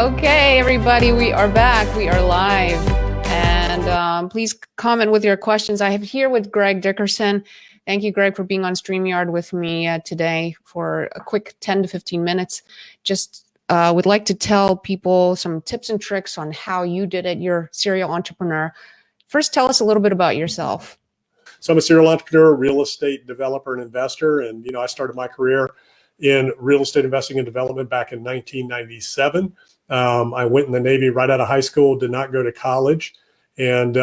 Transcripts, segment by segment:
Okay, everybody, we are back. We are live. And please comment with your questions. I have here with Greg Dickerson. Thank you, Greg, for being on StreamYard with me today for a quick 10 to 15 minutes. Just would like to tell people some tips and tricks on how you did it. You're a serial entrepreneur. First, tell us a little bit about yourself. So I'm a serial entrepreneur, real estate developer and investor. And, I started my career in real estate investing and development back in 1997. I went in the Navy right out of high school, did not go to college, and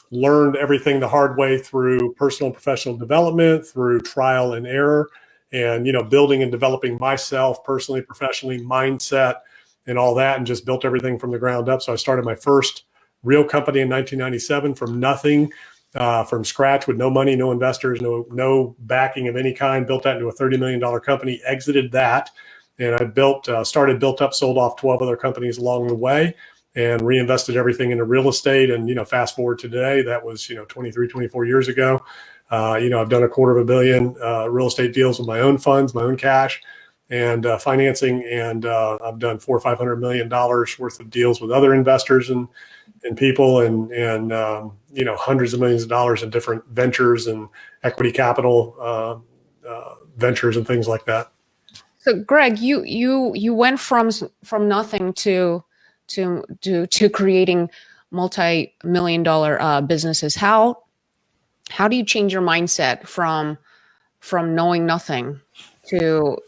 learned everything the hard way through personal and professional development, through trial and error, and, building and developing myself personally, professionally, mindset, and all that, and just built everything from the ground up. So I started my first real company in 1997 from nothing, from scratch with no money, no investors, no backing of any kind, built that into a $30 million company, exited that. And I built up, sold off 12 other companies along the way, and reinvested everything into real estate. And, fast forward to today, that was, 23, 24 years ago. I've done $250 million real estate deals with my own funds, my own cash, and financing. And I've done $400 or $500 million worth of deals with other investors and people, and hundreds of millions of dollars in different ventures and equity capital ventures and things like that. So, Greg, you went from nothing to creating multi-million-dollar businesses. How do you change your mindset from knowing nothing to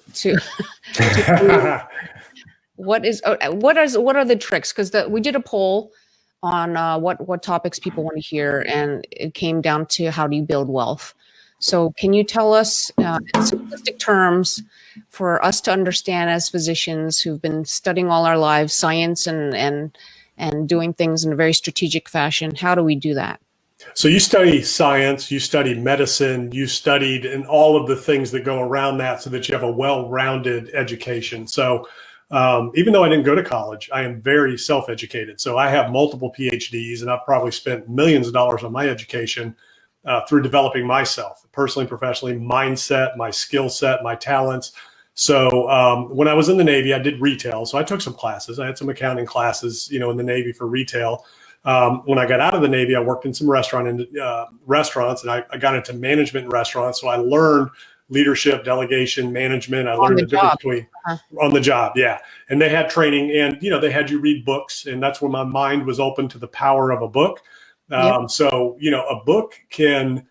what are the tricks? Because we did a poll on what topics people want to hear, and it came down to how do you build wealth. So can you tell us in simplistic terms for us to understand as physicians who've been studying all our lives science and doing things in a very strategic fashion, how do we do that? So you study science, you study medicine, you studied and all of the things that go around that so that you have a well-rounded education. So even though I didn't go to college, I am very self-educated. So I have multiple PhDs, and I've probably spent millions of dollars on my education through developing myself personally, professionally, mindset, my skill set, my talents. So when I was in the Navy, I did retail. So I took some classes. I had some accounting classes, in the Navy for retail. When I got out of the Navy, I worked in some restaurants, and I got into management in restaurants. So I learned leadership, delegation, management. I learned the difference between on the job. Yeah. And they had training, and, they had you read books, and that's when my mind was open to the power of a book. So, a book can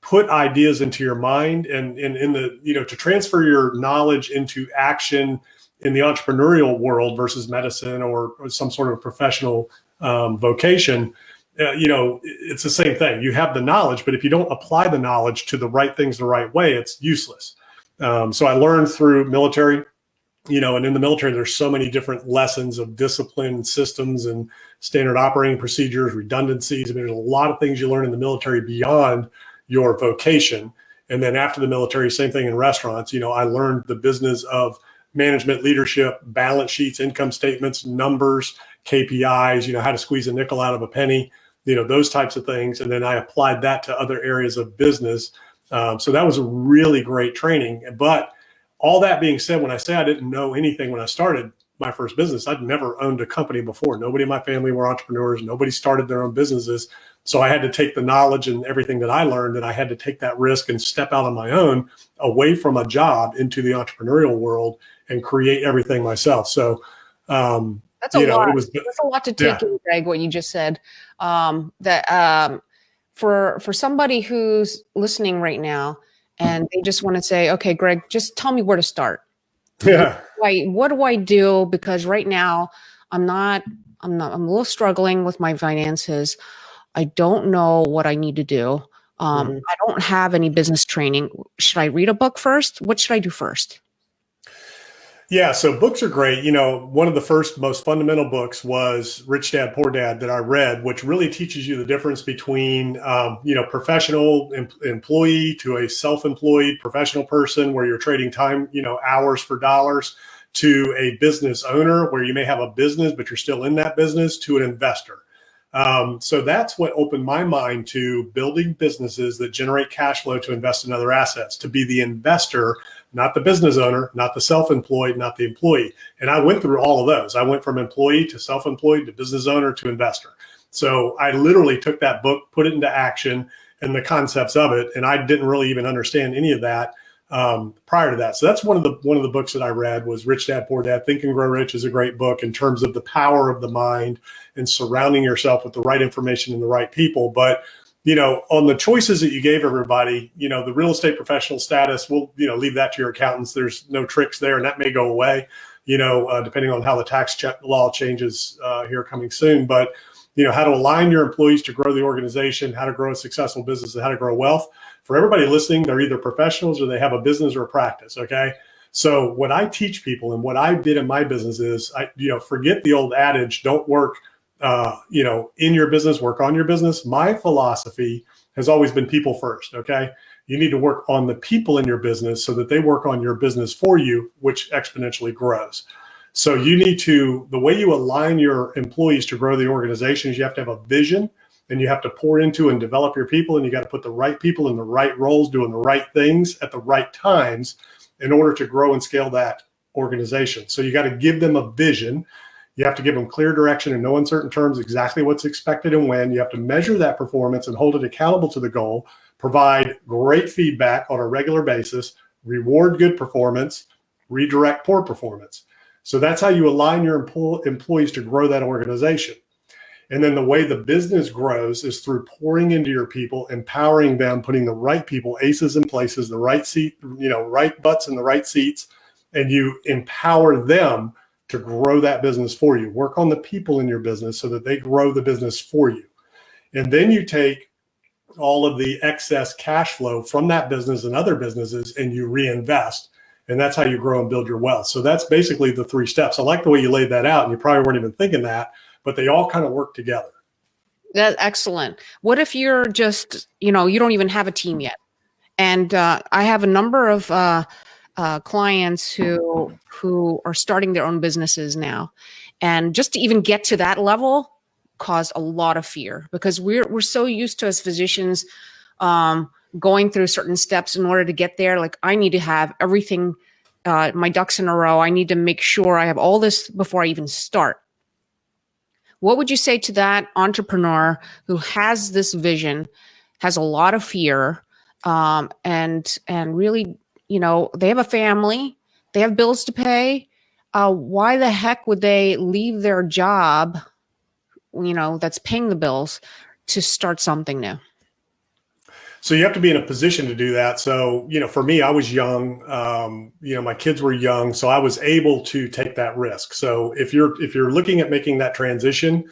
put ideas into your mind, and in the, to transfer your knowledge into action in the entrepreneurial world versus medicine or some sort of professional vocation. It's the same thing. You have the knowledge, but if you don't apply the knowledge to the right things the right way, it's useless. So I learned through military, and in the military, there's so many different lessons of discipline, systems, and standard operating procedures, redundancies. I mean, there's a lot of things you learn in the military beyond your vocation. And then after the military, same thing in restaurants. I learned the business of management, leadership, balance sheets, income statements, numbers, KPIs, how to squeeze a nickel out of a penny, those types of things. And then I applied that to other areas of business. So that was a really great training. But all that being said, when I say I didn't know anything when I started my first business, I'd never owned a company before. Nobody in my family were entrepreneurs. Nobody started their own businesses. So I had to take the knowledge and everything that I learned, and I had to take that risk and step out on my own away from a job into the entrepreneurial world and create everything myself. So that's a lot. That's a lot to take in, Greg, what you just said. For somebody who's listening right now and they just want to say, okay, Greg, just tell me where to start. Yeah. What do I do? Because right now I'm a little struggling with my finances. I don't know what I need to do. I don't have any business training. Should I read a book first? What should I do first? Yeah, so books are great. One of the first most fundamental books was Rich Dad, Poor Dad that I read, which really teaches you the difference between, professional employee to a self-employed professional person where you're trading time, hours for dollars, to a business owner where you may have a business, but you're still in that business, to an investor. So that's what opened my mind to building businesses that generate cash flow to invest in other assets, to be the investor, not the business owner, not the self-employed, not the employee. And I went through all of those. I went from employee to self-employed to business owner to investor. So I literally took that book, put it into action and the concepts of it. And I didn't really even understand any of that prior to that. So that's one of the books that I read was Rich Dad, Poor Dad. Think and Grow Rich is a great book in terms of the power of the mind and surrounding yourself with the right information and the right people. But, on the choices that you gave everybody, the real estate professional status, we'll, leave that to your accountants. There's no tricks there, and that may go away, depending on how the tax law changes here coming soon. But, how to align your employees to grow the organization, how to grow a successful business, and how to grow wealth. For everybody listening, they're either professionals or they have a business or a practice. Okay. So what I teach people and what I did in my business is forget the old adage, don't work, in your business, work on your business. My philosophy has always been people first. Okay. You need to work on the people in your business so that they work on your business for you, which exponentially grows. So the way you align your employees to grow the organization is you have to have a vision and you have to pour into and develop your people, and you got to put the right people in the right roles, doing the right things at the right times in order to grow and scale that organization. So you got to give them a vision. You have to give them clear direction in no uncertain terms, exactly what's expected and when. You have to measure that performance and hold it accountable to the goal, provide great feedback on a regular basis, reward good performance, redirect poor performance. So that's how you align your employees to grow that organization. And then the way the business grows is through pouring into your people, empowering them, putting the right people, aces in places, the right seat, right butts in the right seats, and you empower them to grow that business for you. Work on the people in your business so that they grow the business for you. And then you take all of the excess cash flow from that business and other businesses and you reinvest. And that's how you grow and build your wealth. So that's basically the 3 steps. I like the way you laid that out, and you probably weren't even thinking that, but they all kind of work together. That's excellent. What if you're just, you don't even have a team yet? And I have a number of clients who are starting their own businesses now. And just to even get to that level caused a lot of fear, because we're so used to, as physicians, going through certain steps in order to get there. Like, I need to have everything, my ducks in a row. I need to make sure I have all this before I even start. What would you say to that entrepreneur who has this vision, has a lot of fear, and really, they have a family, they have bills to pay. Why the heck would they leave their job, that's paying the bills, to start something new? So you have to be in a position to do that. So, for me, I was young, my kids were young, so I was able to take that risk. So if you're looking at making that transition,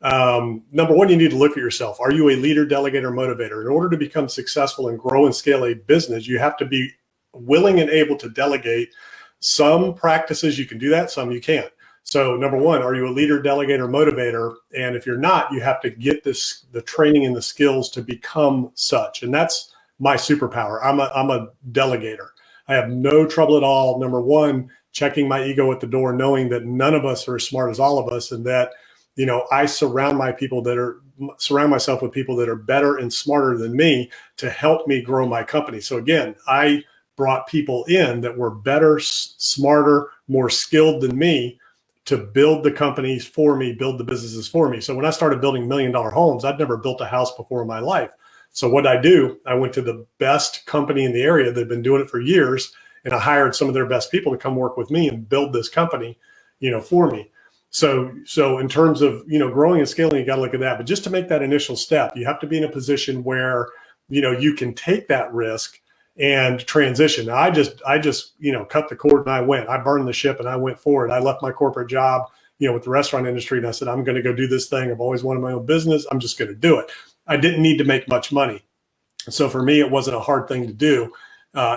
number one, you need to look at yourself. Are you a leader, delegator, motivator? In order to become successful and grow and scale a business, you have to be willing and able to delegate. Some practices you can do that, some you can't. So number one, are you a leader, delegator, motivator? And if you're not, you have to get the training and the skills to become such. And that's my superpower. I'm a delegator. I have no trouble at all. Number one, checking my ego at the door, knowing that none of us are as smart as all of us, and that, I surround myself with people that are better and smarter than me to help me grow my company. So again, I brought people in that were better, smarter, more skilled than me to build the companies for me, build the businesses for me. So when I started building $1 million homes, I'd never built a house before in my life. So what I do, I went to the best company in the area that had been doing it for years, and I hired some of their best people to come work with me and build this company, for me. So in terms of, growing and scaling, you got to look at that. But just to make that initial step, you have to be in a position where, you can take that risk and transition. Now, I just cut the cord and I burned the ship and I went forward. I left my corporate job, with the restaurant industry, and I said, I'm going to go do this thing. I've always wanted my own business. I'm just going to do it. I didn't need to make much money. So for me, it wasn't a hard thing to do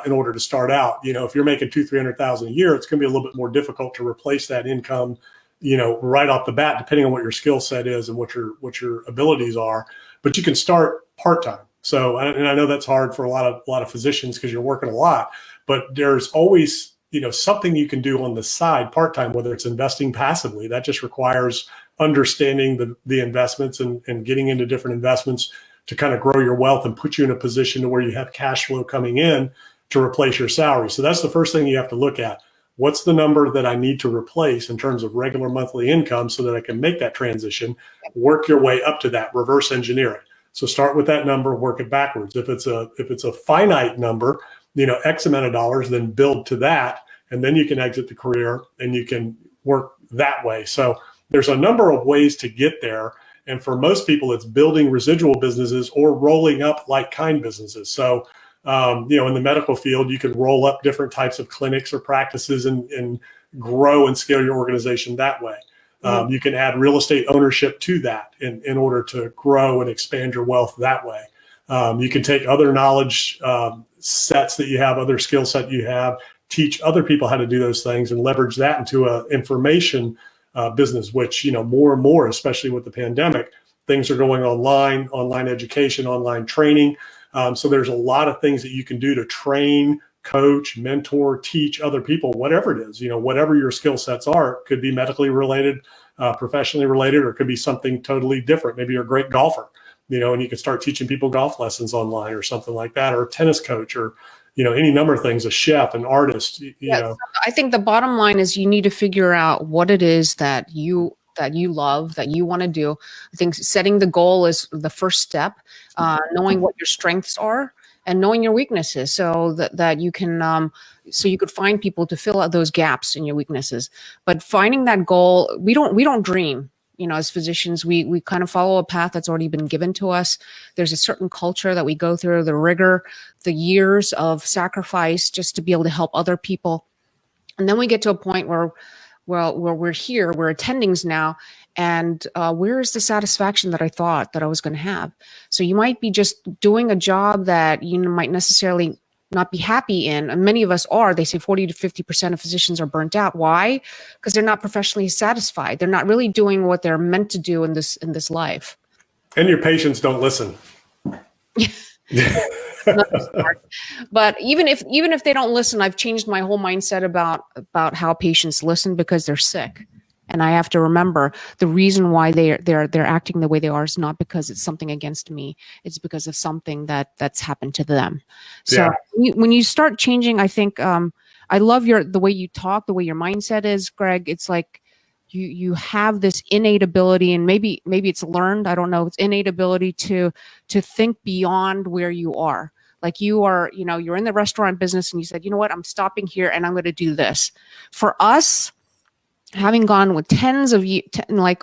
in order to start out. If you're making $200,000-300,000 a year, it's going to be a little bit more difficult to replace that income, right off the bat, depending on what your skill set is and what your abilities are. But you can start part-time. So, and I know that's hard for a lot of physicians because you're working a lot, but there's always, something you can do on the side part-time, whether it's investing passively. That just requires understanding the investments and getting into different investments to kind of grow your wealth and put you in a position to where you have cash flow coming in to replace your salary. So that's the first thing you have to look at. What's the number that I need to replace in terms of regular monthly income so that I can make that transition? Work your way up to that, reverse engineer it. So start with that number, work it backwards. If it's a finite number, X amount of dollars, then build to that, and then you can exit the career and you can work that way. So there's a number of ways to get there. And for most people, it's building residual businesses or rolling up like-kind businesses. So, in the medical field, you can roll up different types of clinics or practices and grow and scale your organization that way. You can add real estate ownership to that in order to grow and expand your wealth that way. You can take other knowledge sets that you have, other skill set you have, teach other people how to do those things and leverage that into an information business, which, more and more, especially with the pandemic, things are going online education, online training. So there's a lot of things that you can do to train, coach, mentor, teach other people, whatever it is, whatever your skill sets are. It could be medically related, professionally related, or it could be something totally different. Maybe you're a great golfer, and you can start teaching people golf lessons online or something like that, or a tennis coach, or, any number of things, a chef, an artist, I think the bottom line is you need to figure out what it is that you love, that you want to do. I think setting the goal is the first step, knowing what your strengths are and knowing your weaknesses so that you can, so you could find people to fill out those gaps in your weaknesses. But finding that goal, we don't dream. As physicians, we kind of follow a path that's already been given to us. There's a certain culture that we go through, the rigor, the years of sacrifice just to be able to help other people. And then we get to a point where we're here, we're attendings now, and where is the satisfaction that I thought that I was going to have? So you might be just doing a job that you might necessarily not be happy in. And many of us are. They say 40 to 50% of physicians are burnt out. Why? Because they're not professionally satisfied. They're not really doing what they're meant to do in this life. And your patients don't listen. But even if they don't listen, I've changed my whole mindset about how patients listen, because they're sick. And I have to remember the reason why they're acting the way they are is not because it's something against me. It's because of something that's happened to them. So when you start changing, I think I love the way you talk, the way your mindset is, Greg. It's like you have this innate ability, and maybe it's learned. I don't know. It's innate ability to think beyond where you are. Like you are, you're in the restaurant business and you said, you know what, I'm stopping here and I'm going to do this. For us, having gone with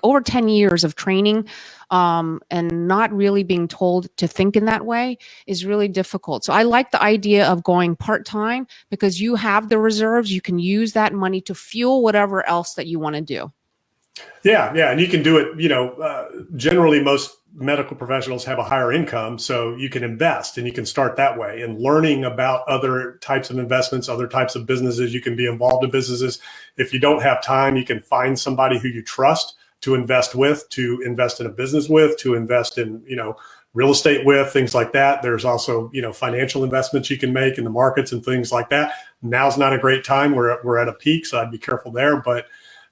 over 10 years of training, and not really being told to think in that way is really difficult. So I like the idea of going part-time, because you have the reserves. You can use that money to fuel whatever else that you want to do. Yeah. And you can do it, generally most medical professionals have a higher income, so you can invest and you can start that way. And learning about other types of investments, other types of businesses, you can be involved in businesses. If you don't have time, you can find somebody who you trust to invest with, to invest in a business with, to invest in, real estate with, things like that. There's also, financial investments you can make in the markets and things like that. Now's not a great time. We're at a peak, so I'd be careful there. But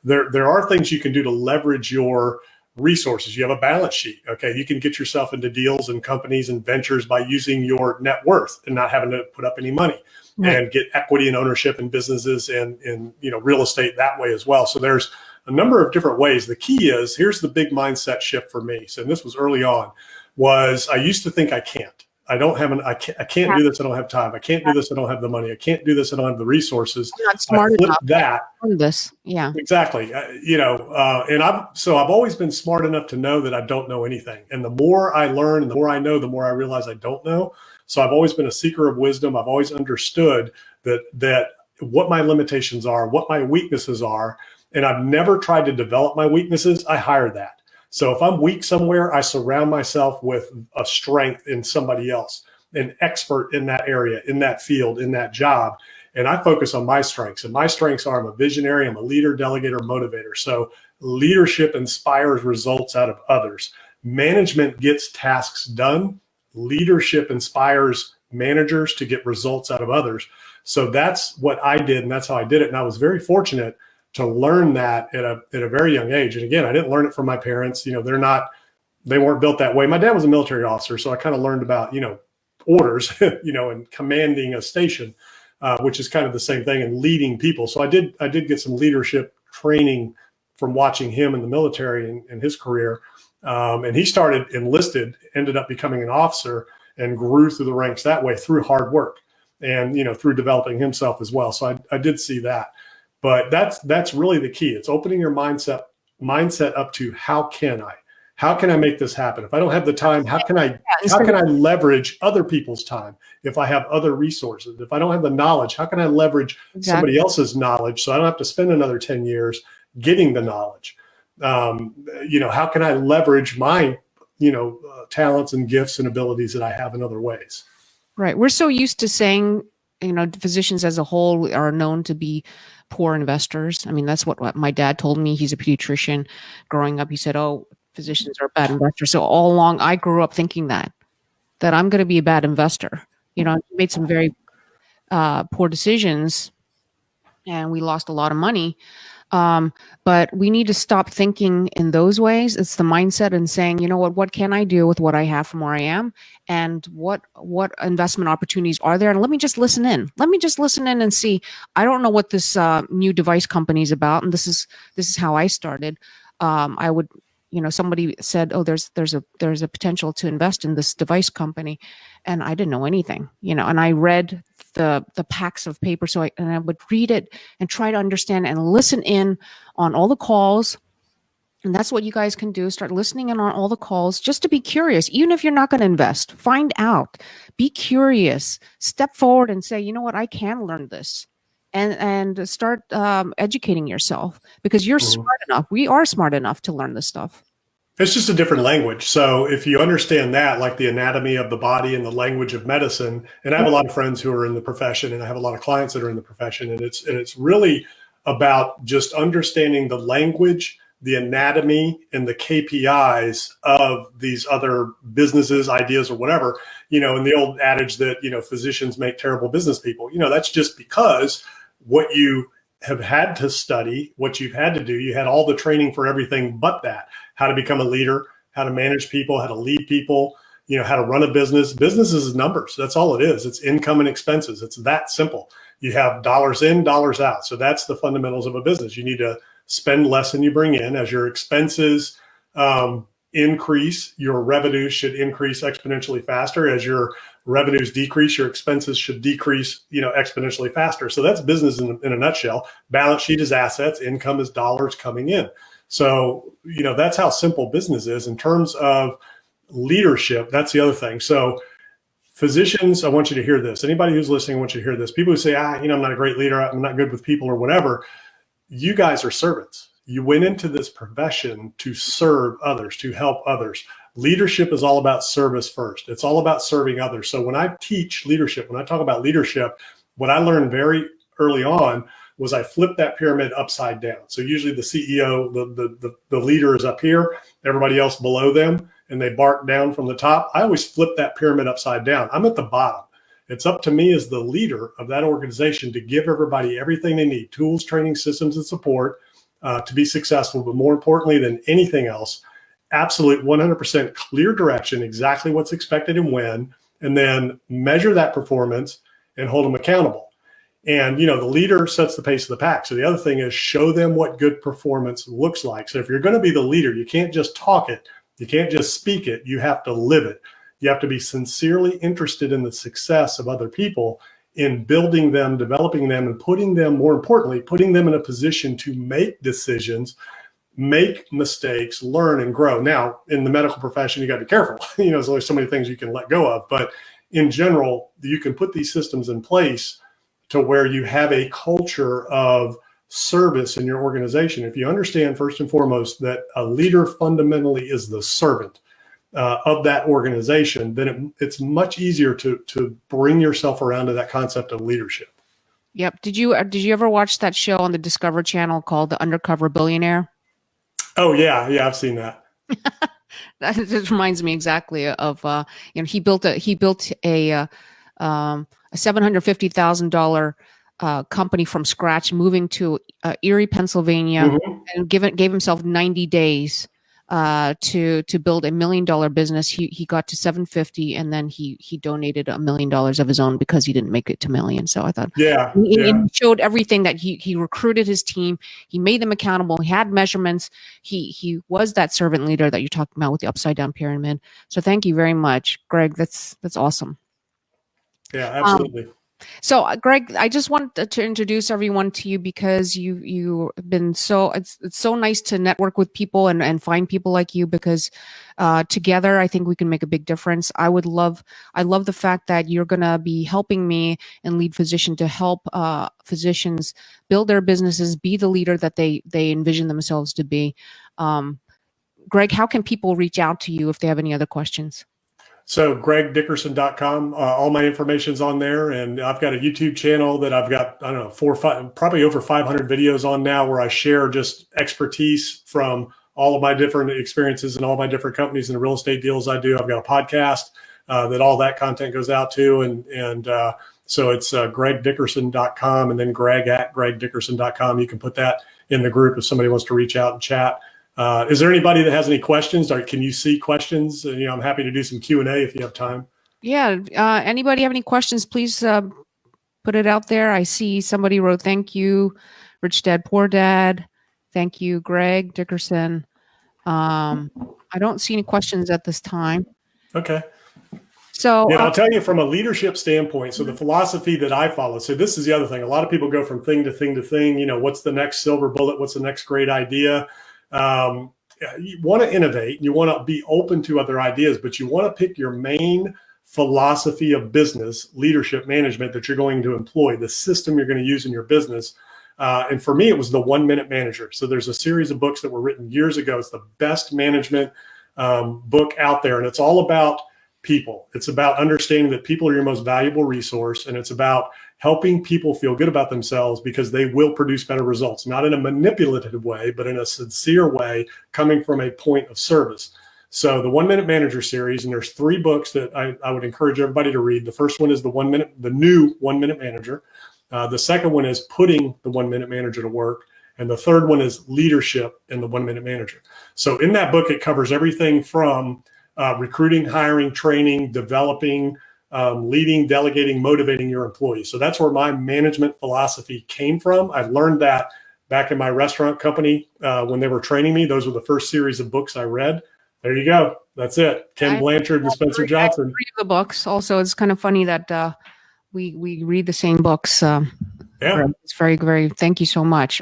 there are things you can do to leverage your resources. You have a balance sheet. Okay. You can get yourself into deals and companies and ventures by using your net worth and not having to put up any money, and get equity and ownership in businesses and real estate that way as well. So there's a number of different ways. The key is, here's the big mindset shift for me. So this was early on, was I used to think I can't. I can't do this. I don't have time. I can't do this. I don't have the money. I can't do this. I don't have the resources. I'm not smart enough that. to do this. Yeah, exactly. And I've always been smart enough to know that I don't know anything. And the more I learn and the more I know, the more I realize I don't know. So I've always been a seeker of wisdom. I've always understood that what my limitations are, what my weaknesses are. And I've never tried to develop my weaknesses. I hire that. So if I'm weak somewhere, I surround myself with a strength in somebody else, an expert in that area, in that field, in that job. And I focus on my strengths. And my strengths are, I'm a visionary, I'm a leader, delegator, motivator. So leadership inspires results out of others. Management gets tasks done. Leadership inspires managers to get results out of others. So that's what I did, and that's how I did it. And I was very fortunate to learn that at a very young age. And again, I didn't learn it from my parents. They weren't built that way. My dad was a military officer, so I kind of learned about, orders, and commanding a station, which is kind of the same thing, and leading people. So I did get some leadership training from watching him in the military and his career. And he started enlisted, ended up becoming an officer, and grew through the ranks that way through hard work and, through developing himself as well. So I did see that. But that's really the key. It's opening your mindset up to how can I make this happen? If I don't have the time, how can I leverage other people's time? If I have other resources, if I don't have the knowledge, how can I leverage somebody else's knowledge so I don't have to spend another 10 years getting the knowledge? How can I leverage my, talents and gifts and abilities that I have in other ways? Right. We're so used to saying, physicians as a whole are known to be poor investors. I mean, that's what my dad told me. He's a pediatrician. Growing up, he said, "Oh, physicians are bad investors." So all along, I grew up thinking that I'm going to be a bad investor. He made some very poor decisions, and we lost a lot of money. But we need to stop thinking in those ways. It's the mindset and saying, what can I do with what I have from where I am, and what investment opportunities are there? And let me just listen in. And see. I don't know what this new device company is about, and this is how I started. I would, somebody said, "Oh, there's a potential to invest in this device company," and I didn't know anything, and I read the packs of paper. So I would read it and try to understand and listen in on all the calls. And that's what you guys can do. Start listening in on all the calls just to be curious. Even if you're not going to invest, find out, be curious, step forward and say, what, I can learn this, and start educating yourself, because you're smart enough. We are smart enough to learn this stuff. It's just a different language. So if you understand that, like the anatomy of the body and the language of medicine, and I have a lot of friends who are in the profession, and I have a lot of clients that are in the profession, and it's really about just understanding the language, the anatomy, and the KPIs of these other businesses, ideas, or whatever. And the old adage that, physicians make terrible business people, that's just because what you have had to study, what you've had to do, you had all the training for everything but that. How to become a leader, how to manage people, how to lead people, how to run a business. Business is numbers. That's all it is. It's income and expenses. It's that simple. You have dollars in, dollars out. So that's the fundamentals of a business. You need to spend less than you bring in. As your expenses increase, your revenues should increase exponentially faster. As your revenues decrease, your expenses should decrease, exponentially faster. So that's business in a nutshell. Balance sheet is assets. Income is dollars coming in. So, that's how simple business is. In terms of leadership, that's the other thing. So physicians, I want you to hear this. Anybody who's listening, I want you to hear this. People who say, I'm not a great leader, I'm not good with people or whatever. You guys are servants. You went into this profession to serve others, to help others. Leadership is all about service first. It's all about serving others. So when I teach leadership, when I talk about leadership, what I learned very early on was I flipped that pyramid upside down. So usually the CEO, the leader is up here, everybody else below them, and they bark down from the top. I always flip that pyramid upside down. I'm at the bottom. It's up to me as the leader of that organization to give everybody everything they need, tools, training, systems, and support to be successful. But more importantly than anything else, absolute 100% clear direction, exactly what's expected and when, and then measure that performance and hold them accountable. And, the leader sets the pace of the pack. So the other thing is show them what good performance looks like. So if you're going to be the leader, you can't just talk it. You can't just speak it. You have to live it. You have to be sincerely interested in the success of other people, in building them, developing them, and putting them, more importantly, putting them in a position to make decisions, make mistakes, learn, and grow. Now, in the medical profession, you got to be careful. There's only so many things you can let go of. But in general, you can put these systems in place to where you have a culture of service in your organization. If you understand, first and foremost, that a leader fundamentally is the servant of that organization, then it's much easier to bring yourself around to that concept of leadership. Yep. Did you ever watch that show on the Discovery Channel called The Undercover Billionaire? Oh yeah, I've seen that. That just reminds me exactly of he built a $750,000 company from scratch, moving to Erie, Pennsylvania, and gave himself 90 days to build $1 million business. He got to 750, and then he donated $1 million of his own because he didn't make it to million. So I thought, Yeah, and yeah. he showed everything that he recruited his team, he made them accountable, he had measurements, he was that servant leader that you're talking about with the upside down pyramid. So thank you very much, Greg. That's awesome. Yeah, absolutely. So, Greg, I just wanted to introduce everyone to you because you've been so it's so nice to network with people and find people like you because together I think we can make a big difference. I love the fact that you're gonna be helping me and Lead Physician to help physicians build their businesses, be the leader that they envision themselves to be. Greg, how can people reach out to you if they have any other questions? So gregdickerson.com, all my information's on there. And I've got a YouTube channel that I've got, I don't know, 4 or 5, probably over 500 videos on now where I share just expertise from all of my different experiences and all my different companies and the real estate deals I do. I've got a podcast that all that content goes out to. And so it's gregdickerson.com and then greg@gregdickerson.com. You can put that in the group if somebody wants to reach out and chat. Is there anybody that has any questions, or can you see questions? I'm happy to do some Q&A if you have time. Yeah. Anybody have any questions? Please put it out there. I see somebody wrote, "Thank you, Rich Dad, Poor Dad." Thank you, Greg Dickerson. I don't see any questions at this time. Okay. So yeah, I'll tell you from a leadership standpoint. So the philosophy that I follow. So this is the other thing. A lot of people go from thing to thing to thing. What's the next silver bullet? What's the next great idea? You want to innovate, you want to be open to other ideas, but you want to pick your main philosophy of business, leadership, management that you're going to employ, the system you're going to use in your business. And for me, it was the 1 Minute Manager. So there's a series of books that were written years ago. It's the best management book out there. And it's all about people. It's about understanding that people are your most valuable resource. And it's about helping people feel good about themselves because they will produce better results, not in a manipulative way, but in a sincere way, coming from a point of service. So the 1 Minute Manager series, and there's 3 books that I would encourage everybody to read. The first one is the new 1 Minute Manager. The second one is Putting the 1 Minute Manager to Work. And the third one is Leadership in the 1 Minute Manager. So in that book, it covers everything from recruiting, hiring, training, developing, leading, delegating, motivating your employees. So that's where my management philosophy came from. I learned that back in my restaurant company when they were training me. Those were the first series of books I read. There you go. That's it. Ken Blanchard and Spencer Johnson. I read the books. Also, it's kind of funny that we read the same books. Yeah, it's very, very. Thank you so much.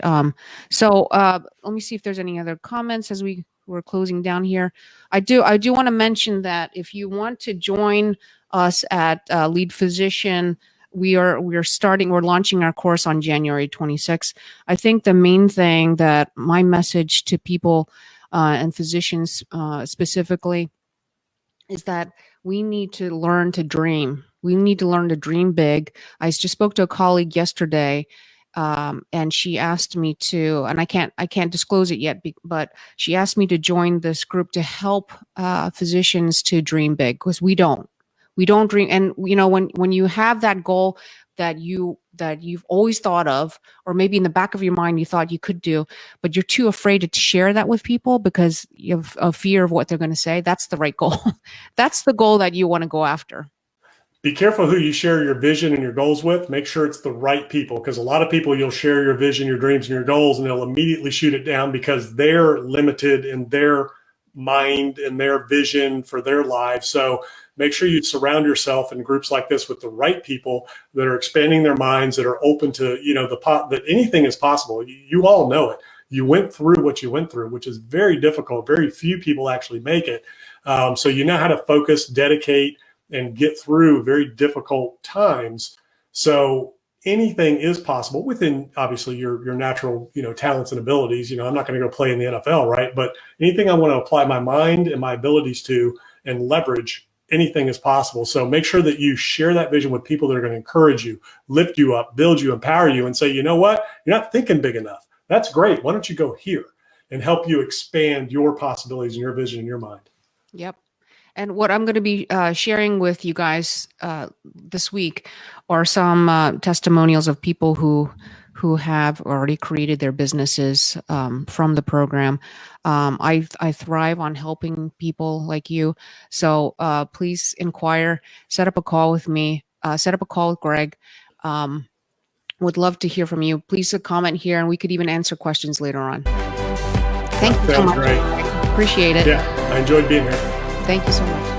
So let me see if there's any other comments as we're closing down here. I do want to mention that if you want to join us at Lead Physician, we're launching our course on January 26th. I think the main thing that my message to people and physicians specifically is that we need to learn to dream. We need to learn to dream big. I just spoke to a colleague yesterday, and she asked me to, and I can't disclose it yet, but she asked me to join this group to help physicians to dream big, because we don't dream. And when you have that goal that you've always thought of, or maybe in the back of your mind you thought you could do, but you're too afraid to share that with people because you have a fear of what they're going to say, that's the right goal. That's the goal that you want to go after. Be careful who you share your vision and your goals with. Make sure it's the right people, because a lot of people, you'll share your vision, your dreams, and your goals, and they'll immediately shoot it down because they're limited in their mind and their vision for their lives. So make sure you surround yourself in groups like this with the right people that are expanding their minds, that are open to, that anything is possible. You all know it. You went through what you went through, which is very difficult. Very few people actually make it. So you know how to focus, dedicate, and get through very difficult times. So anything is possible within, obviously, your natural, talents and abilities. I'm not going to go play in the NFL, right? But anything I want to apply my mind and my abilities to and leverage, anything is possible. So make sure that you share that vision with people that are going to encourage you, lift you up, build you, empower you, and say, you know what? You're not thinking big enough. That's great. Why don't you go here and help you expand your possibilities and your vision in your mind? Yep. And what I'm going to be sharing with you guys this week are some testimonials of people who who have already created their businesses from the program. I thrive on helping people like you. So please inquire, set up a call with me, set up a call with Greg. Would love to hear from you. Please comment here and we could even answer questions later on. Thank you so Sounds much. great. Appreciate it. Yeah, I enjoyed being here. Thank you so much.